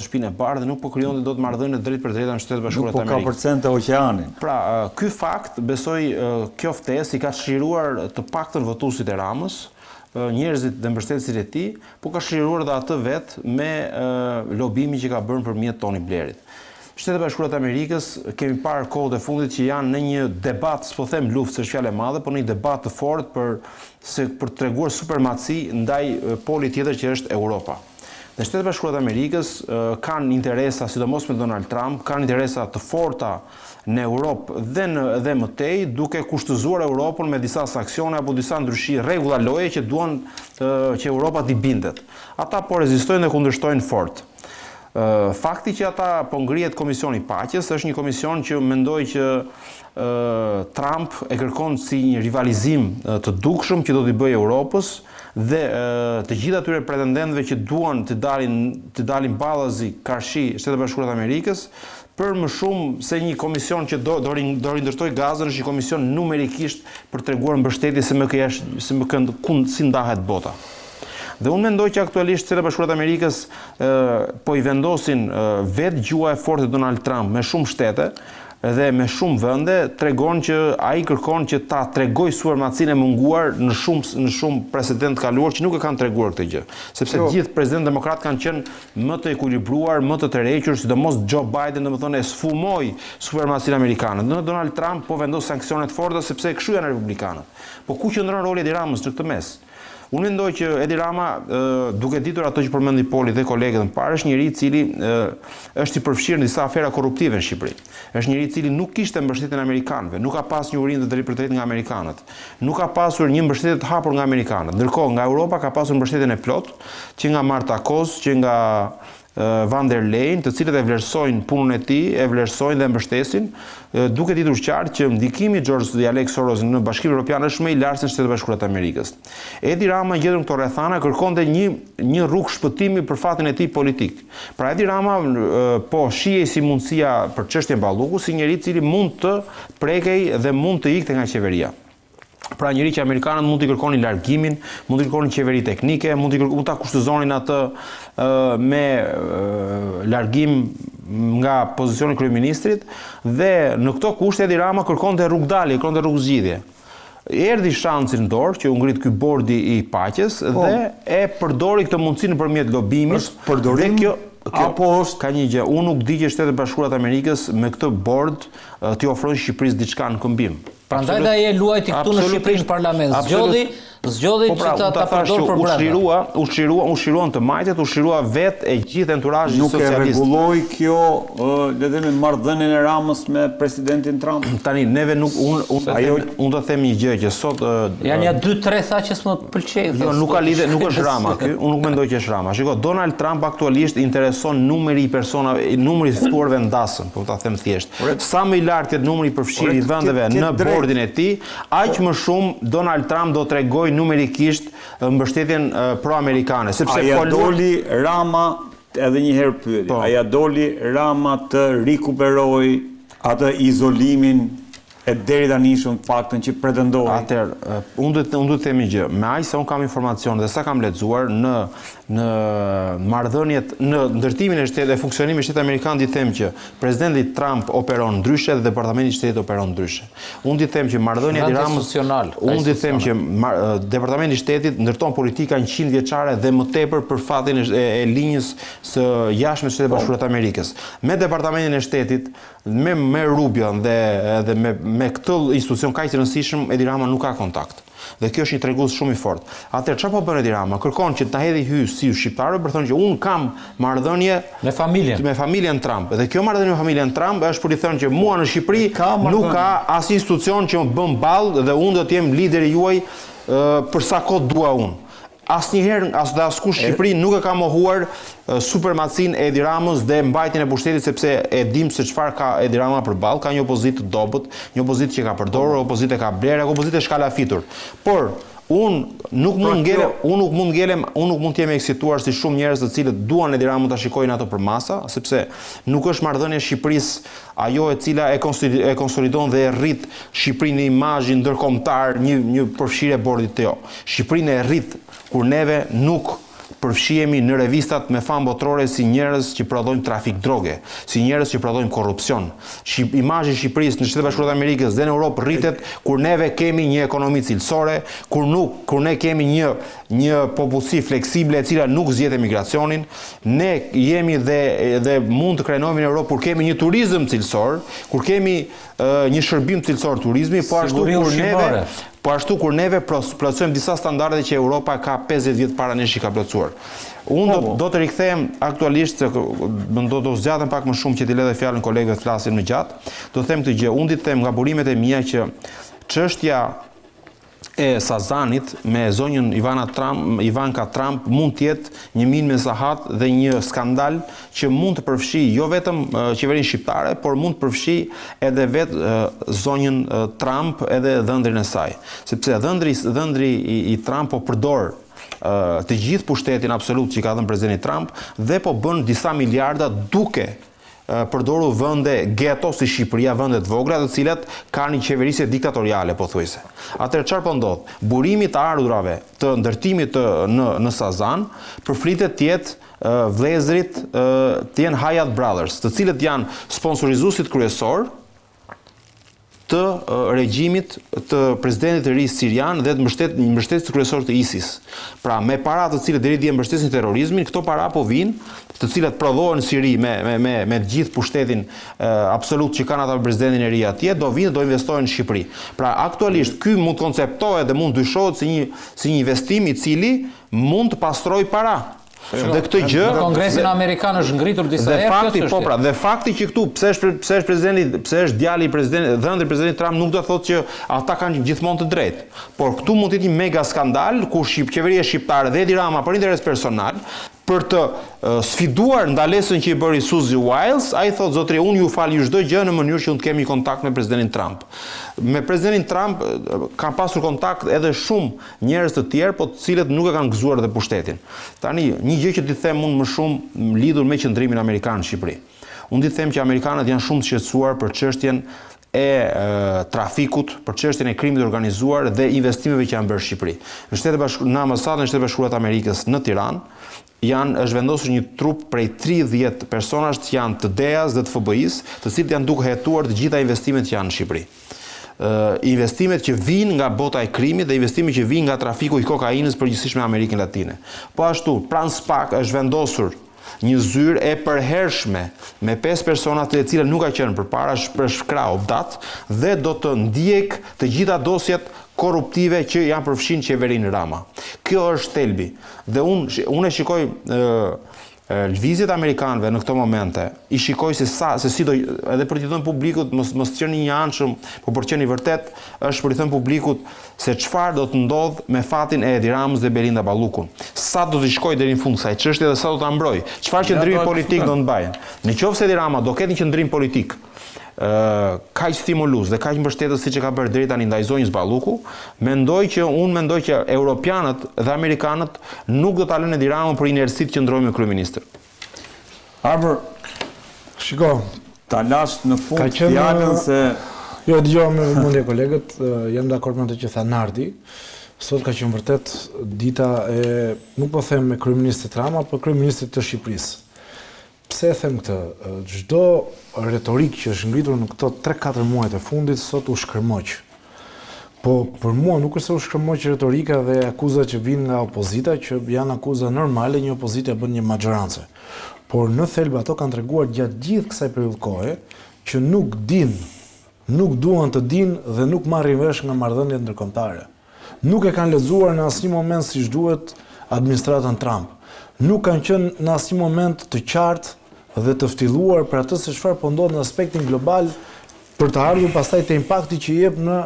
të shtëpinë e bardhë dhe nuk po krijonte dot marrëdhënie drejt për drejta në Shtetet Bashkuara të Amerikës. Nuk po ka përcente oqeanin. Pra, ky fakt besoj kjo ftesë i ka shqiruar të paktën votuesit e Ramës, njerëzit dhe mbështetësit e tij, po ka shqiruar edhe atë vet me lobimin që ka bërë përmjet Tony Blairit. Shtetet Bashkuara të Amerikës kemi parë kohët e fundit që janë në një debat, s'po them luftë, s'është fjalë e madhe, por në një debat të fortë për treguar supermaci ndaj poli tjetër që është Europa. Dhe Shtetet Bashkuara të Amerikës kanë interesa, sidomos me Donald Trump, kanë interesa të forta në Europë dhe mëtej, duke kushtëzuar Europën me disa sankcione apo disa ndryshi rregulla loje që duan që Europa t'i bindet. Ata po rezistojnë dhe kundërshtojnë fort. Fakti që ata po ngrihet Komisioni i Paqes është një komision që mendoj që Trump e kërkon si një rivalizim të dukshëm që do t'i bëjë Europës dhe të gjithë atyre pretendentëve që duan të dalin ballazi karshi Shtetet Bashkuara të Amerikës për më shumë se një komision që do rindërtoj gazën, është një komision numerikisht për treguar mbështetje si ndahet bota. Dhe unë mendoj që aktualisht Shtetet Bashkuara të Amerikës po i vendosin vetë gjua e fortë e Donald Trump me shumë shtete dhe me shumë vende, tregon që ai kërkon që ta tregoj supermacinë e munguar në shumë precedentë kaluar që nuk e kanë treguar këtë gjë. Sepse gjithë presidentë demokrat kanë qenë më të ekuilibruar, më të tërhequr, sidomos Joe Biden, domethënë e sfumoi supermacinë amerikane. Donald Trump po vendos sanksione të forta sepse kështu janë republikanët. Po ku qëndron roli i Edi Ramës në këtë mes? Unë mendoj që Edi Rama, duke ditur ato që përmendi Poli dhe kolegët më parë, është njëri i cili është i përfshirë në disa afera korruptive në Shqipëri. Është njëri i cili nuk kishte mbështetjen e amerikanëve, nuk ka pas një urinë të drejtë për drejtë nga amerikanët, nuk ka pasur një mbështetje të hapur nga amerikanët. Ndërkohë nga Europa ka pasur mbështetjen e plotë, që nga Marta Koz, që nga Van der Leyen, të cilët e vlerësojnë punën e tij, e vlerësojnë dhe mbështesin, duke ditur qartë që ndikimi i George dhe Alex Soros në Bashkimin Evropian është më i lartë se në Shtetet Bashkuara të Amerikës. Edi Rama gjetur në këto rrethana kërkonte një rrugë shpëtimi për fatin e tij politik. Pra Edi Rama po shihej si mundësia për çështjen Balluku, si njëri i cili mund të prekej dhe mund të ikte nga qeveria. Pra njëri që amerikanët mund t'i kërkonin largimin, mund t'i kërkonin qeveri teknike, mund t'a kushtëzonin atë me largim nga pozicioni kryeministrit dhe në këto kushte Edi Rama kërkonte rrugdalje, kërkonte rrugëzgjidhje. Erdhi shansi në dorë që u ngrit ky bordi i paqes dhe e përdori këtë mundësi nëpërmjet lobimit. Përdorim apo është ka një gjë, unë nuk di që Shtetet Bashkuara të Amerikës me këtë bord t'i ofrojnë Shqipërisë diçka në këmbim. Prandaj da e luajti këtu në Shqipëri në parlament. Zgjodhi që ta përdor për brenda. Ushiruan të majtet, ushirua vetë e gjithë enturazhi socialist. Nuk e rregulloi kjo, le të themi, marrëdhënien e Ramës me presidentin Trump. Tani neve nuk unë do të them një gjë që sot janë ja 2-3 tha që s'më pëlqej. Jo, nuk ka lidhje, nuk është Rama ky. Unë nuk mendoj që është Rama. Shiko, Donald Trump aktualisht intereson numri i personave, numri i ftuarve ndasën, po ta them thjesht. Sa më i lartë jetë numri i përfshirë i vendeve në bordin e tij, aq më shumë Donald Trump do t'rregojë numerikisht mbështetjen pro-amerikane, sepse aja doli Rama, edhe një herë pyetje, aja doli Rama të rikuperoj atë izolimin e deri tanishëm faktën që pretendoi. Atëherë, unë do të them një gjë, me aq sa unë kam informacion dhe sa kam lexuar në marrëdhëniet, në ndërtimin e shtetit dhe funksionimin e Shtetit Amerikan, di them që presidenti Trump operon ndryshe dhe Departamenti i Shtetit operon ndryshe. Unë di them që marrëdhënia e Ramës, unë di them që Departamenti i Shtetit ndërton politika 100 vjeçare dhe më tepër për fatin e linjës së jashtme të Shtetit Bashkuar të Amerikës. Me Departamentin e Shtetit, me Rubion dhe me këtë institucion kaq të rëndësishëm, Edi Rama nuk ka kontakt. Dhe kjo është një tregues shumë i fortë. Atëherë çfarë po bën Edi Rama? Kërkon që ta hedhë hy si shqiptarë për thonë që unë kam marrëdhënie me familjen Trump. Dhe kjo marrëdhënie me familjen Trump është për të thënë që mua në Shqipëri nuk ka as institucion që më bën ballë dhe unë do të jem lideri juaj për sa kohë dua unë. Asnjëherë askush në Shqipëri nuk e ka mohuar supermacinë e Edi Ramës dhe mbajtjen e pushtetit, sepse e dim se çfarë ka Edi Rama përballë, ka një opozitë të dobët, një opozitë që ka përdorur, opozitë ka blerë, opozitë e shkalafitur. Por unë nuk mund të jem eksituar si shumë njerëz të cilët duan Edi Ramën ta shikojnë ato për masa, sepse nuk është marrëdhënia e Shqipërisë ajo e cila e konsolidon dhe e rrit Shqipërinë në imazhin ndërkombëtar, një përfshirje e bordit të jo. Shqipërinë e rrit kur neve nuk përfshihemi në revistat me famë botërore si njerëz që prodhojmë trafik droge, si njerëz që prodhojmë korrupsion. Imazhi i Shqipërisë në Shtetet Bashkuara të Amerikës dhe në Europë rritet kur neve kemi një ekonomi cilësore, kur ne kemi një popullsi fleksible e cila nuk zgjedh emigracionin, ne jemi dhe mund të krenohemi në Europë kur kemi një turizëm cilësor, kur kemi një shërbim cilësor turizmi, po ashtu kur neve plotësojmë disa standarde që Europa ka 50 vjet para nesh i ka plotësuar. Unë do të rikthehem aktualisht, se do të zgjatem pak më shumë që t'i lë dhe fjalën kolegëve të flasin më gjatë. Do të them këtë gjë, unë të them nga burimet e mia që çështja e Sazanit me zonjën Ivanka Trump mund të jetë një minë me sahat dhe një skandal që mund të përfshi jo vetëm qeverinë shqiptare, por mund të përfshi edhe vetë zonjën Trump edhe dhëndrin e saj. Sepse dhëndri i Trump po përdor të gjithë pushtetin absolut që ka dhënë presidenti Trump dhe po bën disa miliarda duke përdoru vende ghetto si Shqipëria, vende të vogla, të cilat kanë një qeverisje diktatoriale, pothuajse. Atëherë çfarë po ndodh? Burimi të ardhurave të ndërtimit në Sazan përflitet të jetë vëllezërit të jenë Hayat Brothers, të cilët janë sponsorizuesit kryesor të regjimit të presidentit të ri sirian dhe të mbështetësit kryesor të ISIS. Pra, me para të cilët deri dje mbështesin terrorizmin, këto para po vinë, të cilat prodhohen në Siri me gjithë pushtetin absolut që kanë ata presidentin e ri atje, do vinë do investojnë në Shqipëri. Pra, aktualisht ky mund të konceptohet dhe mund dyshohet si një investim i cili mund të pastrojë para. Dhe këtë gjë në Kongresin Amerikan është ngritur disa herë. Dhe fakti që këtu pse është djali i presidentit, dhëndri presidenti Trump nuk do të thotë që ata kanë gjithmonë të drejtë. Por këtu mund të jetë një mega skandal ku qeveria shqiptare dhe Edi Rama për interes personal për të sfiduar ndalesën që i bëri Suzy Wiles, ai thotë zotëri, unë ju fal ju çdo gjë në mënyrë që unë të kemi kontakt me presidentin Trump. Me presidentin Trump kanë pasur kontakt edhe shumë njerëz të tjerë, po të cilët nuk e kanë gëzuar edhe pushtetin. Tani, një gjë që t'i them unë më shumë lidhur me qëndrimin amerikan në Shqipëri. Unë t'i them që amerikanët janë shumë të shqetësuar për çështjen e trafikut, për çështjen e krimit organizuar dhe investimeve që janë bërë në Shqipëri. Në ambasadën e Shtetit Bashkuar të Amerikës në Tiranë është vendosur një trup prej 30 personash që janë të DEA-s dhe të FBI-s, të cilët janë duke hetuar të gjitha investimet që janë në Shqipëri. Investimet që vijnë nga bota e krimit dhe investimet që vijnë nga trafiku i kokainës përgjithsisht në Amerikën Latine. Po ashtu, pranë SPAK është vendosur një zyrë e përhershme me 5 persona të cilët nuk ka qenë përpara, është shkrau dat dhe do të ndjek të gjitha dosjet korruptive që janë përfshin qeverinë Rama. Kjo është thelbi. Dhe unë e shikoj lëvizjet amerikanëve në këto momente, i shikoj se si do, edhe për t'i thënë publikut, mos qeni një anshëm, por për qeni vërtet, është për t'i thënë publikut se çfarë do të ndodh me fatin e Edi Ramës dhe Belinda Ballukun. Sa do t'i shkoj deri në fund kësaj çështje dhe sa do ta mbroj. Çfarë qëndrimi politik do të mbajnë? Nëse Edi Rama do ketë një qëndrim politik kaq stimulus dhe kaq mbështetës siç e ka bërë deri tani ndaj zonjës Balluku, mendoj që europianët dhe amerikanët nuk do ta lënë Edi Ramën për inerësi të qëndrojë me kryeministër. Arbër, shiko, ta lash në fund fjalën se jo dëgjoj me vëmendje kolegët, jam dakord me atë që tha Nardi. Sot ka qenë vërtet dita e, nuk po them me kryeministrit Rama, por kryeministrit të Shqipërisë. Pse e them këtë? Çdo retorik që është ngritur në këto 3-4 muajt e fundit sot u shkërmoq. Po për mua nuk është se u shkërmoq retorika dhe akuzat që vijnë nga opozita, që janë akuza normale, një opozite bën një maxhorancë. Por në thelb ato kanë treguar gjatë gjithë kësaj periudhë kohe që nuk duan të dinë dhe nuk marrin vesh nga marrëdhëniet ndërkombëtare. Nuk e kanë lexuar në asnjë moment siç duhet administratën Trump. Nuk kanë qenë në asnjë moment të qartë dhe të ftylluar për atë se çfarë po ndodh në aspektin global për të ardhur pastaj te impakti që jep në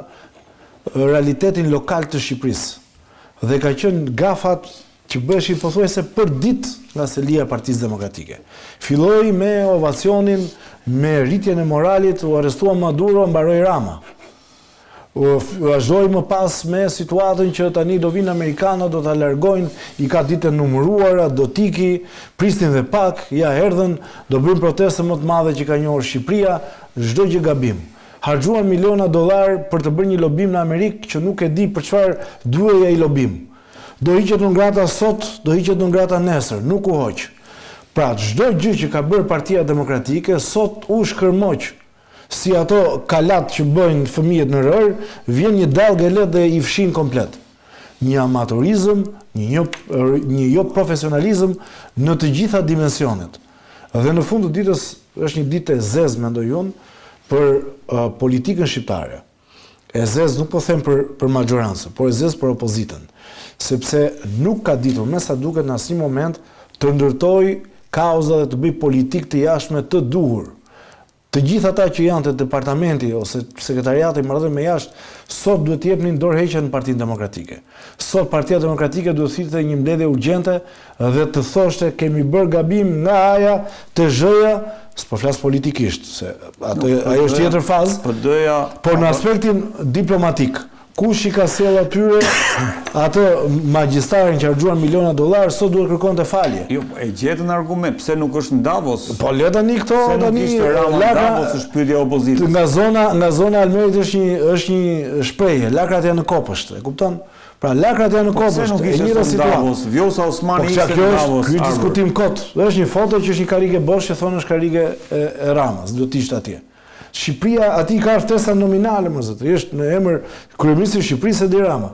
realitetin lokal të Shqipërisë. Dhe ka qenë gafat që bëheshin pothuajse për ditë nga selia e Partisë Demokratike. Filloi me ovacionin, me rritjen e moralit, u arrestua Maduro, mbaroi Rama. Vazhdoi më pas me situatën që tani do vinë amerikanët, do ta largojnë, i ka ditën numëruara, do tiki, pristin dhe pak, ja erdhën, do bëjnë proteste më të madhe që ka njohur Shqipëria, çdo gjë gabim. Harxhuan miliona dollar për të bërë një lobim në Amerikë që nuk e di për çfarë duhej ai lobim. Do hiqet në ngrata sot, do hiqet në ngrata nesër, nuk u hoq. Pra, çdo gjë që ka bërë Partia Demokratike sot u shkërmoq. Si ato kalat që bëjnë fëmijët në rër, vjen një dalgë e lehtë dhe i fshin komplet. Një amatorizëm, një jo profesionalizëm në të gjitha dimensionet. Dhe në fund të ditës është një ditë e zezë, mendoj unë, për politikën shqiptare. E zezë nuk po them për majorancën, por e zezë për opozitën. Sepse nuk ka ditur, me sa duket në asnjë moment, të ndërtoj kauza dhe të bëj politikë të jashtme të duhur. Të gjithë ata që janë të departamenti ose sekretariati marrëdhënie me jashtë, sot duhet të jepnin dorëheqje në Partinë Demokratike. Sot Partia Demokratike duhet të thithë një mbledhje urgjente dhe të thoshte kemi bërë gabim nga A-ja te Z-ja, s'po flas politikisht, se ajo është tjetër fazë, por në aspektin diplomatik. Kush i ka sjell atyre atë magjistarin që harxuan miliona dollar, sot duhet kërkonte falje. Jo, e gjetën argument, pse nuk është në Davos? Po le tani këto tani Davos është pyetja e opozitës. Nga zona Almerit është një shprehje, lakrat janë në kopësht, e kupton? Pra lakrat janë në kopësht, e njëra situatë. Vjosa Osmani ishte në Davos. Ky diskutim kot. Është një foto që është një karrige bosh që thonë është karrige e Ramës, do të ishte atje. Shqipëria aty ka ftesa nominale më zot. Është në emër kryeministrit të Shqipërisë Edi Rama.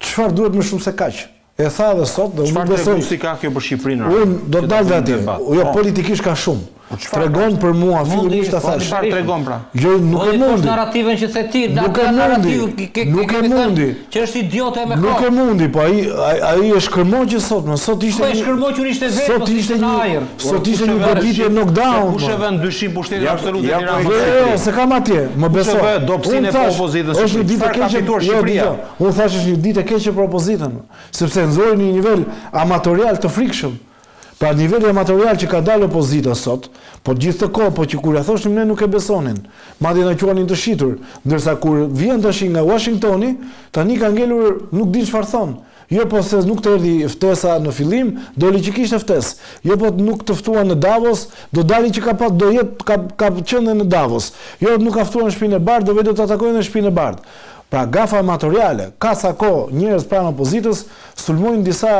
Çfarë duhet më shumë se kaq? E tha edhe sot, dhe unë besoj si ka kjo për Shqipërinë. Unë do të dal aty. Jo politikisht ka shumë. Tregon për mua fillimisht ta thash. Çfarë tregon pra? Jo, nuk e mundi. Narrativën që the ti, nuk e mundi. Që është idiotë me kohë. Nuk e mundi, po ai është shkërmoqë sot, më sot ishte. Po shkërmoqur ishte vetë, sot ishte në ajër. Sot ishte një goditje knockdown. Kush e vën dyshim pushtetin absolut të Tiranës? Jo, se kam atje, më beso. Kush e vë dobësinë e opozitës? Është një ditë e keqe për Shqipëria. Unë thash është një ditë e keqe për opozitën, sepse nxorri në një nivel amatorial të frikshëm. Pra niveli amatorial që ka dalë opozita sot, po gjithë të kohë, po që kur ja thoshim ne nuk e besonin, madje na quanin të shitur, ndërsa kur vjen tash nga Washingtoni, tani ka ngelur nuk din çfarë thon. Jo po se nuk të erdhi ftesa në fillim, doli që kishte ftesë. Jo po nuk të ftuan në Davos, do dali që ka qenë në Davos. Jo nuk ka ftuar në Shtëpinë e Bardhë, do vetë të atakojnë në Shtëpinë e Bardhë. Pra gafa materiale, ka sa kohë njerëz pranë opozitës sulmojnë disa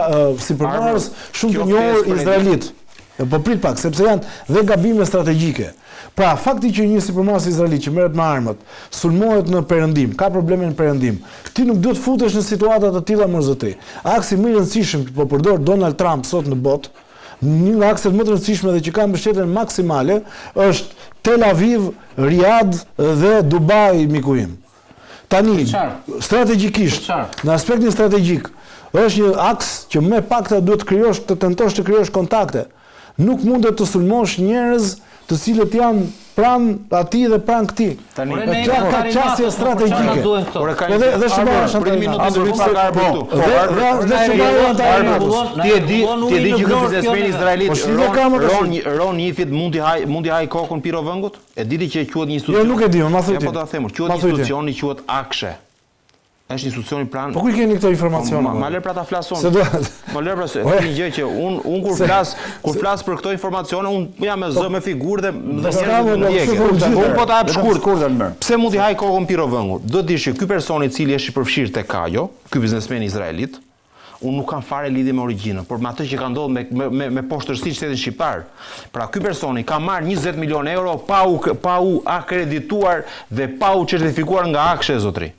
sipërmarrës shumë të njohur izraelit. Po prit pak, sepse janë dhe gabime strategjike. Pra fakti që një sipërmarrës izraelit që merret me armët sulmohet në perëndim, ka probleme në perëndim. Ti nuk duhet futesh në situata të tilla më zoti. Aksi më i rëndësishëm që po përdor Donald Trump sot në botë, një nga akset më të rëndësishme dhe që ka mbështetjen maksimale është Tel Aviv, Riyadh dhe Dubai miku im. Tani, strategjikisht, në aspektin strategjik, është një aks që me pakta duhet të tentosh të krijosh kontakte. Nuk mundet të sulmosh njerëz të cilët janë pranë atij dhe pranë këtij. Tani ka çështje strategjike. Dhe shumë për një minutë do të pagar për këtu. Ti e di që ky biznesmeni izraelit Ron Ifit mundi haj kokën pirovëngut? E diti që quhet një institucion. Jo, nuk e di, ma thuaj ti. Po ta them, quhet një institucion i quhet Akshe. Është institucioni pranë. Po ku keni këto informacione? Ma lër pra ta flason. Se do. Po lër pra se një gjë që un kur flas për këto informacione, un jam me zë me figurë dhe un po ta hap shkurt. Pse mundi haj kokën pirovëngut? Do të dish që ky person i cili është i përfshirë tek Kajo, ky biznesmen izraelit, unë nuk kam fare lidhje me origjinën, por me atë që ka ndodhur me poshtërsi shtetin shqiptar. Pra ky personi ka marrë 20 milionë euro pa u akredituar dhe pa u certifikuar nga Akshe zotri.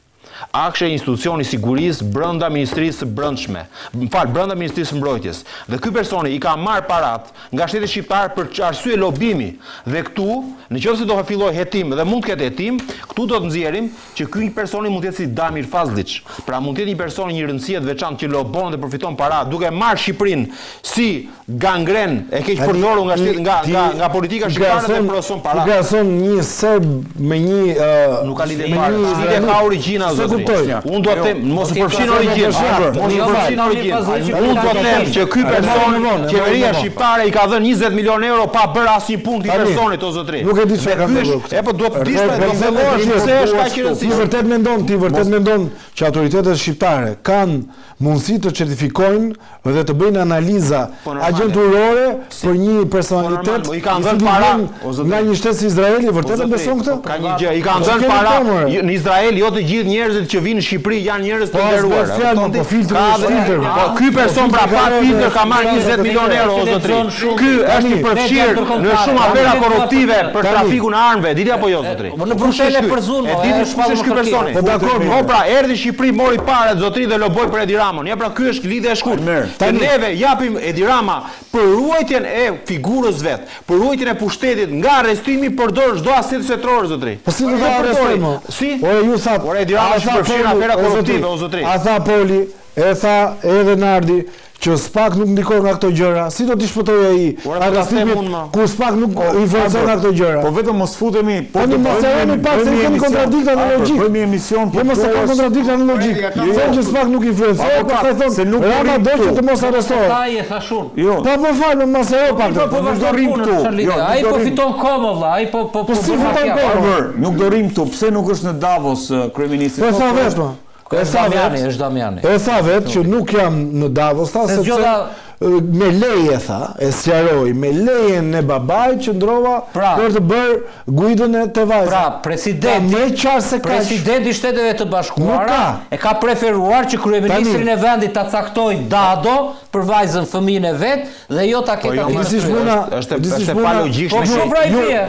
Akshe institucioni sigurisë brenda Ministrisë së Brendshme. Brenda Ministrisë së Mbrojtjes. Dhe ky personi i ka marrë parat nga shteti shqiptar për arsye lobimi. Dhe këtu, nëse do të filloj hetim dhe mund të ketë hetim, këtu do të nxjerrim që ky personi mund të jetë si Damir Fazlić. Pra mund të jetë një person një rëndësie të veçantë që lobon dhe përfiton para, duke marrë Shqipërinë si gangren e keq përdorur nga politika shqiptare dhe prodhon para. Ti gason një serb me një nuk ka lidhje fare. Lidhje ka origjina zotri. Unë do të them, mos u përfshin origjinë. Unë do të them që ky person, qeveria shqiptare i ka dhënë 20 milionë euro pa bërë asnjë punt i personit o zotri. Nuk e di çfarë ka bërë. E po do të dish do të themosh pse është kaq i rëndësishëm. Ti vërtet mendon që autoritetet shqiptare kanë mundësi të certifikojnë dhe të bëjnë analiza agjenturore për një personalitet i kanë dhënë para nga një shtet si Izraeli, vërtet e beson këtë? Ka një gjë, i kanë dhënë para në Izrael, jo të gjithë njerëzit njerëzit që vinë në Shqipëri janë njerëz të nderuar. Po ky person pra pa filtër ka marrë 20 milionë euro o zotri. Ky është i përfshirë në shumë afera korruptive për trafikun e armëve, diti apo jo zotri? Në Bruxelles për zunë, e diti kush është ky personi? Po dakor, po pra erdhi në Shqipëri mori parë zotri dhe loboi për Edi Ramon. Ja pra ky është lidhja e shkurtër. Që neve japim Edi Rama për ruajtjen e figurës vet, për ruajtjen e pushtetit nga arrestimi përdor çdo aset setror zotri. Po si do ta arrestojmë? Si? Ore ju sa. Ore Edi Rama është përfshirë afera korruptive o zotri. A tha Poli, e tha edhe Nardi që SPAK nuk ndikon nga këto gjëra, si do t'i shpëtoj ai? Kur SPAK nuk influencon nga këto gjëra. Po vetëm mos futemi, po mos e kemi pak se kemi kontradikta në logjik. Bëjmë emision po mos e kemi kontradikta në logjik. Thonë që SPAK nuk influencon, pastaj thonë se nuk Rama do që të mos arrestohet. Ai e thashun. Jo. Po fal, mos e pak. Po nuk do rrim këtu. Ai po fiton komo vlla, ai po si fiton komo? Nuk do rrim këtu. Pse nuk është në Davos kryeministri? Po sa vetëm. Është Damiani. E tha vetë që nuk jam në Davos, tha sepse me leje tha, e sqaroi, me lejen e babait që ndrova për të bërë guidën e të vajzës. Pra, presidenti i Shteteve të Bashkuara e ka preferuar që kryeministrin e vendit ta caktojë dado për vajzën fëmijën e vet dhe jo ta ketë atë. Është pa logjikë.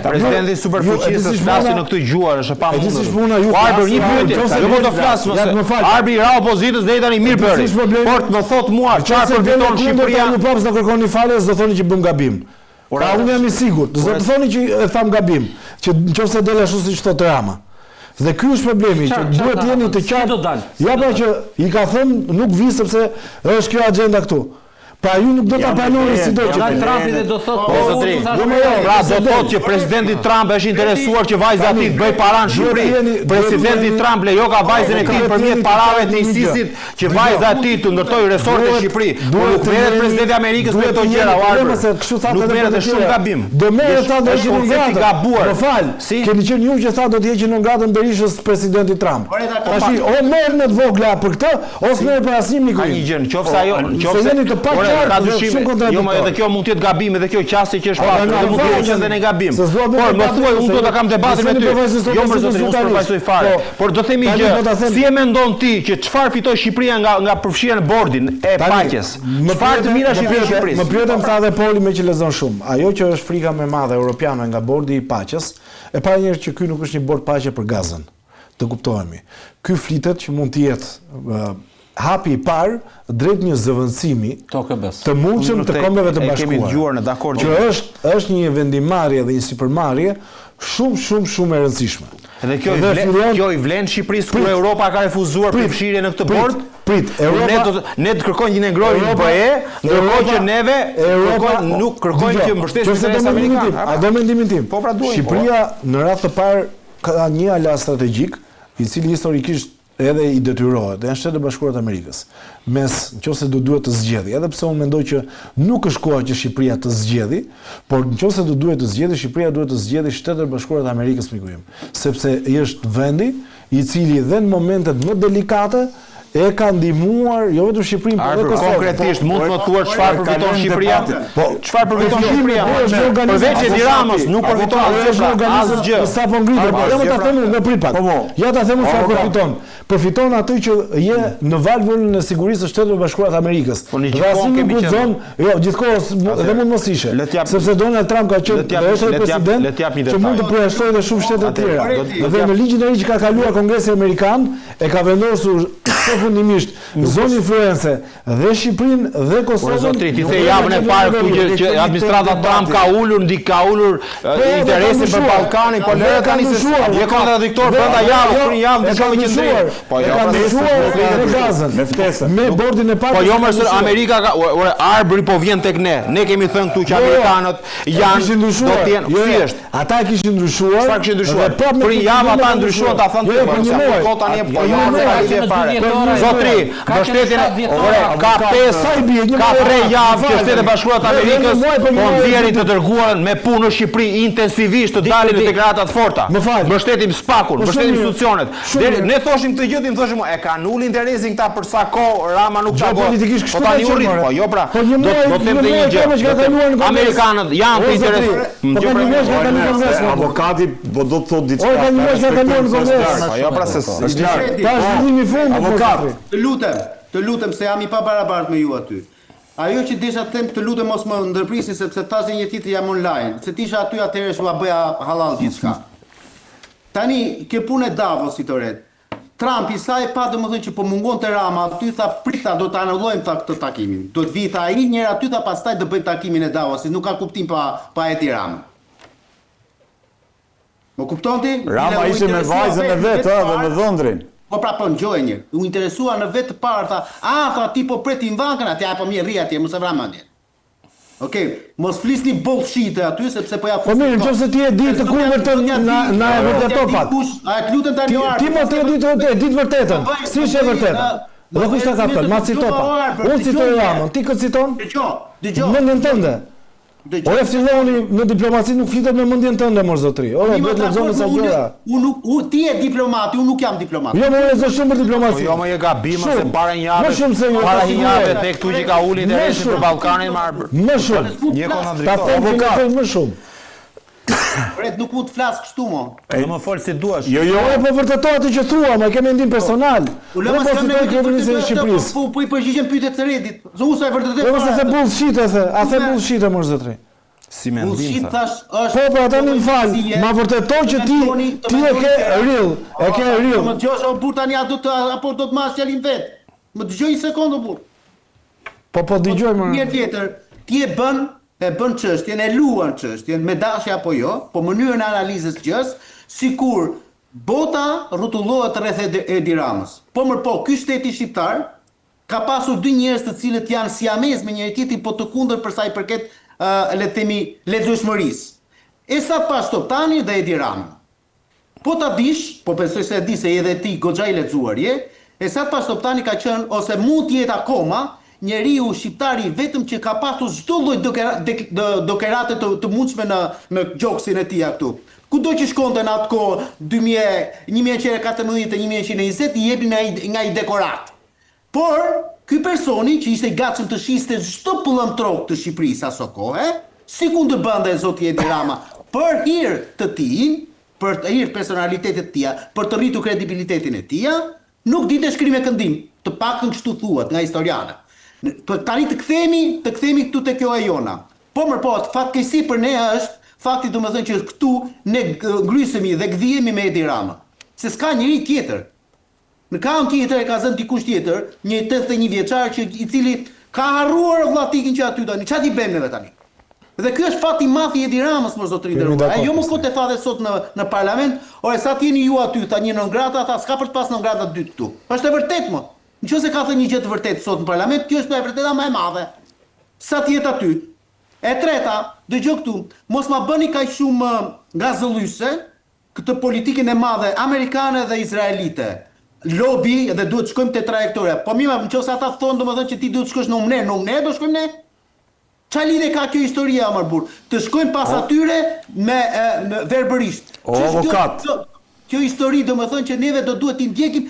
Presidenti i superfuqisë flasin në këtë gjuhë, është e pamundur. Arbi një pyetje, jo do flas mos. Arbi ra opozitës deri tani mirë bëri. Por të më thot mua çfarë përfiton Shqipëria? Ju prapë do kërkoni falje, do thoni që bëm gabim. Pra unë jam i sigurt, do të thoni që e tham gabim, që nëse del ashtu siç thotë Rama. Dhe ky është problemi, që duhet jeni të qartë. Ja pra që i ka thënë nuk vi sepse është kjo agenda këtu. Pra ju nuk do ta pranoni si do që Trumpi dhe do thotë po zotri. Pra do thotë që presidenti Trump është interesuar që vajza e tij të bëj para në Shqipëri. Presidenti Trump lejo ka vajzën e tij përmjet parave të ISIS-it që vajza e tij të ndërtojë resort në Shqipëri. Por nuk merret presidenti i Amerikës me këto gjëra, nuk merret të shumë gabim. Do merret ta do të jetë gabuar. Po fal, keni qenë ju që tha do të heqin në ngatën Berishës presidenti Trump. Tash o merr në të vogla për këtë, ose merr për asnjë miku. Ka një gjë, nëse ajo, nëse ka dyshim, jo më edhe kjo mund të jetë gabim, edhe kjo qasje që është pasur, edhe mund të jetë edhe ne gabim. Por më thuaj, unë do ta kam debatin me ty. Jo më zotri, unë përfaqësoj fare. Por do themi gjë, si e mendon ti që çfarë fitoi Shqipëria nga përfshirja në bordin e paqes? Çfarë të mira shitoi Shqipërisë? Më pyetëm tha dhe Poli me që lexon shumë. Ajo që është frika më e madhe europiane nga bordi i paqes, e para njerëz që ky nuk është një bord paqe për Gazën. Të kuptohemi. Ky flitet që mund të jetë hapi i parë drejt një zëvendësimi të mundshëm të kombeve të bashkuara. Që është një vendimarrje dhe një sipërmarrje shumë e rëndësishme. Dhe kjo i vlen Shqipërisë kur Europa ka refuzuar përfshirjen në këtë bord? Ne të kërkojmë që ne ngrohemi në BE, ndërkohë që neve nuk kërkojmë që mbështesim interesat amerikanë. A do mendimin tim? Shqipëria në radhë të parë ka një alas strategjik, i cili historikisht edhe i detyrohet, dhe janë Shtetet e Bashkuara të Amerikës, mes nëse do duhet të zgjedhë, edhe pse unë mendoj që nuk është koha që Shqipëria të zgjedhë, por nëse do duhet të zgjedhë, Shqipëria duhet të zgjedhë Shtetet e Bashkuara të Amerikës, miku im, sepse është vendi i cili dhe në momentet më delikate e ka ndihmuar jo vetëm Shqipërinë, por edhe Kosovën. Konkretisht mund të më thuash çfarë përfiton Shqipëria? Po, çfarë përfiton Shqipëria? Përveç Edi Ramës, nuk përfiton asgjë. Sa po ngritet, jo ta them në pripat. Ja ta them çfarë përfiton. Përfiton atë që je në valvën e sigurisë së Shteteve Bashkuara të Amerikës. Dhe asnjë nuk guxon, jo, gjithkohës edhe mund mos ishe. Sepse Donald Trump ka qenë president që mund të përjashtojë edhe shumë shtete të tjera. Dhe në ligjin e ri që ka kaluar Kongresi Amerikan e ka vendosur fundimisht zonë influence dhe Shqipërinë dhe Kosovën. Po zotri, ti the javën e parë këtu që administrata Trump ka ulur interesin për Ballkanin, po lëre tani se je kontradiktor brenda javës, për një javë dishome që ndrej. Po jo, me Gazën, me ftesën, me bordin e parë. Po jo më se Amerika ka arbëri po vjen tek ne. Ne kemi thënë këtu që amerikanët janë do të jenë thjesht. Ata kishin ndryshuar. Çfarë kishin ndryshuar? Për një javë ata ndryshuan, ta thënë po tani po jo me fare. Zotri, mbështetjen ka 3 javë që Shtetet e Bashkuara të Amerikës po nxjerrin të dërguarën me punë në Shqipëri intensivisht të dalin në deklaratat forta. Mbështetim SPAK-un, mbështetim institucionet. Ne thoshim këtë gjë, thoshim e kanë ulë interesin këta për sa kohë Rama nuk ka gojë. Po tani u rrit, po jo pra. Do të them një gjë. Amerikanët janë të interesuar. Avokati do të thotë diçka. Po jo pra se avokat. Të lutem se jam I pabarabart me ju aty. Ajo që desha të them, të lutem mos më ndërprisi sepse thashë një tjetër jam online. Se tisha aty atëherë s'u bëja halal gjithçka. Tani kjo punë e Davosit të ret. Trumpi sa e pa domethënë që po mungon te Rama, aty tha prita do ta anullojmë tha këtë takimin. Do të vi tha ai njëra aty tha pastaj do bëjmë takimin e Davosit, nuk ka kuptim pa Edi Rama. Më kupton ti? Rama ishte me vajzën e vet, dhe me dhëndrin. Po pra po ngjoj një. U interesua në vetë të parë tha, tha ti po preti mbankën atje, po mirë rri atje, mos e vra mendjen. Okej, mos flisni bullshit aty sepse po ja fus. Po mirë, nëse ti e di të kundërtën na e vërtetopat. A të lutem tani ju. Ti mos e di të vërtetën. Si është e vërteta? Dhe kush ta ka thënë? Ma citopa. Unë citoj Ramën, ti kë citon? Dëgjoj. Mendjen tënde. O e filloni në diplomaci nuk flitet me mendjen tënde mos zotri. Ora duhet lexoni sa gjëra. Unë ti je diplomati, unë nuk jam diplomat. Jo, më lexo shumë për diplomaci. Jo, më e gabim se para një javë tek këtu që ka ulë interesin për Ballkanin më shumë. Një avokat më shumë. Ret nuk mund të flas kështu mo. Do më fol si duash. Jo, po vërtetoj atë që thua, më ke mendim personal. Unë mos kam mendim kryeministit të Shqipërisë. Po I përgjigjem pyetjet së Redit. Zonë sa e vërtetoj. Po se bullshit e the, a the bullshit mos zotri. Si mendim. Bullshit thash është. Po tani më fal, ma vërtetoj që ti e ke real, e ke real. Më dëgjosh o burr tani apo do të marrësh fjalin vet. Më dëgjoj një sekondë o burr. Po dëgjoj më. Një tjetër, ti e bën çështjen, e luan çështjen me dashje apo jo, po mënyrën e analizës gjës, sikur bota rrotullohet rreth Edi Ramës. Po ky shteti shqiptar ka pasur dy njerëz të cilët janë siamez me njëri tjetrin, po të kundër për sa I përket le të themi lexueshmërisë. Esat Pashtoptani dhe Edi Rama. Po ta dish, po besoj se e di se edhe ti goxha I lexuar je, Esat Pashtoptani ka qenë ose mund të jetë akoma njeriu shqiptari vetëm që ka pasur çdo lloj dokerate të mundshme në gjoksin e tij këtu. Kudo që shkonte në atë kohë 1914 e 1920 I jepnin nga I dekorat. Por ky personi që ishte I gatshëm të shiste çdo pëllëmtrok të Shqipërisë aso kohë, si kundërbënte zoti Edi Rama për hir të tij, për hir personalitetit të tij, për të rritur kredibilitetin e tij, nuk ditë shkrim e këndim, të paktën kështu thuhet nga historianët. Tani të kthehemi këtu te kjo e jona. Po fatkeqësi për ne është fakti domethënë që këtu ne ngrysemi dhe gdhihemi me Edi Rama. Se s'ka njëri tjetër. Në kam tjetër e ka zënë dikush tjetër, një 81 vjeçar I cili ka harruar vllatikin që aty tani. Çfarë I bëjmë neve tani? Dhe ky është fati I madh I Edi Ramës më zotëri nderuar. Ai jo më kot e tha dhe sot në parlament, ore sa jeni ju aty, tha një non grata, tha s'ka për të pas non grata dytë këtu. Është e vërtetë më. Nëse ka thënë një gjë të vërtetë sot në parlament, kjo është e vërteta më e madhe. Sa të jetë aty. E treta, dëgjoj këtu, mos ma bëni kaq shumë gazëllyse këtë politikën e madhe amerikane dhe izraelite. Lobby dhe duhet të shkojmë te trajektoria. Po mirë, nëse ata thonë domethënë që ti duhet të shkosh në UNE do shkojmë ne? Çfarë lidhje ka kjo historia më burr? Të shkojmë pas atyre me verbërisht. Avokat. Kjo histori domethënë që neve do duhet t'i ndjekim